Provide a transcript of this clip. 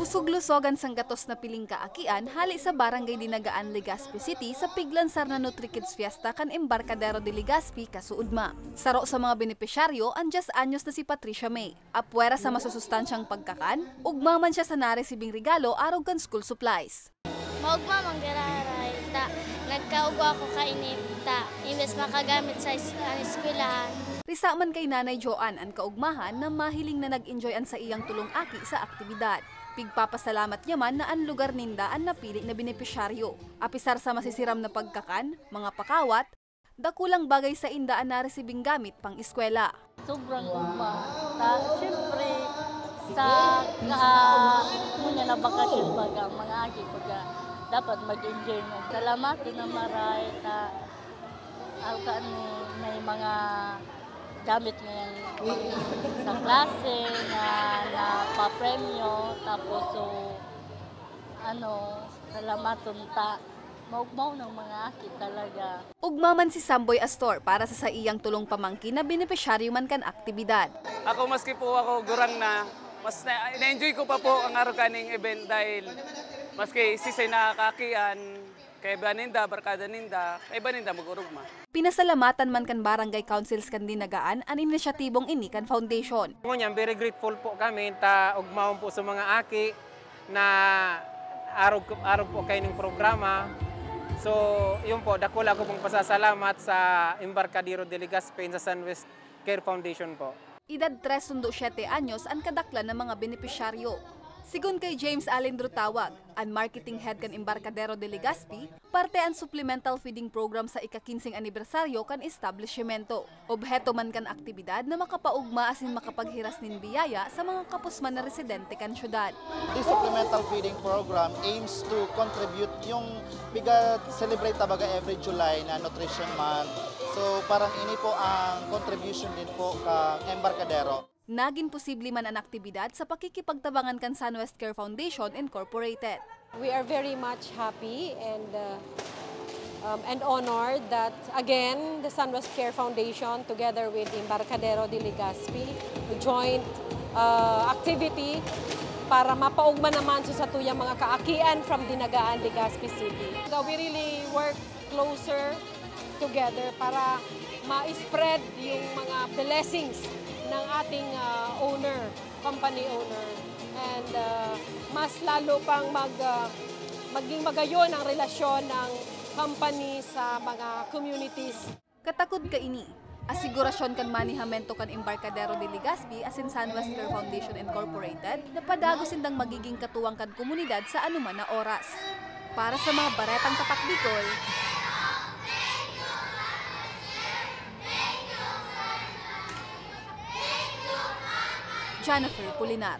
Busog-lusogan sang gatos na piling kaakian hali sa Barangay Dinagaan, Legazpi City sa piglansar na Nutri-Kids Fiesta kan Embarcadero de Legazpi kasuudma. Saro sa mga benepisyaryo, anjas anyos na si Patricia May. Apwera sa masusustansyang pagkakan, ugma man siya sa naresibing regalo arog kan school supplies. Maugma manggararay, nagkaugwa ko kainip, imbes makagamit sa eskwelahan. Risa man kay Nanay Joan ang kaugmahan na mahiling na nag-enjoy an sa iyang tulong aki sa aktibidad. Pigpapasalamat niya man na ang lugar ninda ang napili na benepisyaryo. Apisar sa masisiram na pagkakan, mga pakawat, dakulang bagay sa inda ang naresibing gamit pang eskwela. Sobrang ugma. Siyempre, sa muna na bakasyon baga, mga aki baga, dapat mag-enjoy mo. Salamat na maray, may mga gamit ngayon sa klase na pa-premyo, tapos salamaton maugmaw ng mga aki talaga. Ugma man si Samboy Astor para sa iyang tulong pamangkin na benepisyaryo man kan aktibidad. Ako maski po ako gurang na, mas na-enjoy ko pa po ang araw kaning event dahil maski sisay nakakakian, kay baninda, barkada ninda, kay baninda mag-urugma. Pinasalamatan man kan Barangay Councils kan Dinagaan ang inisyatibong ini kan foundation. Ngunyan, very grateful po kami ta ugmaon po sa mga aki na araw po kayo ng programa. So, yun po, dakula ko pong pasasalamat sa Embarcadero de Legazpi sa Sunwest Care Foundation po. Edad 3.7 anyos ang kadaklan ng mga benepisyaryo. Sigun kay James Alendro Tawag, ang marketing head kan Embarcadero de Legazpi, parte ang supplemental feeding program sa ika-15 anibersaryo kan establishmento. Obheto man kan aktibidad na makapaugma asin makapaghiras nin biyaya sa mga kapusman na residente kan syudad. This supplemental feeding program aims to contribute yung celebrate tabaga every July na Nutrition Month. So parang ini po ang contribution din po kang Embarcadero. Naging posible man ang aktibidad sa pakikipagtabangan kan Sunwest Care Foundation Incorporated. We are very much happy and honored that again the Sunwest Care Foundation together with Embarcadero de Legazpi joint activity para mapaugma naman sa tuyang mga kaakian from Dinagaan, Legazpi City. So we really work closer together para ma-spread yung mga blessings ng ating company owner. And mas lalo pang maging magayon ang relasyon ng company sa mga communities. Katakod ka ini, asigurasyon kan manihamento kan Embarcadero de Legazpi asin Sunwest Care Foundation Incorporated na padagos sindang magiging katuwang kan komunidad sa anuman na oras. Para sa mga baretang tapak Bicol, Jennifer Pulinar.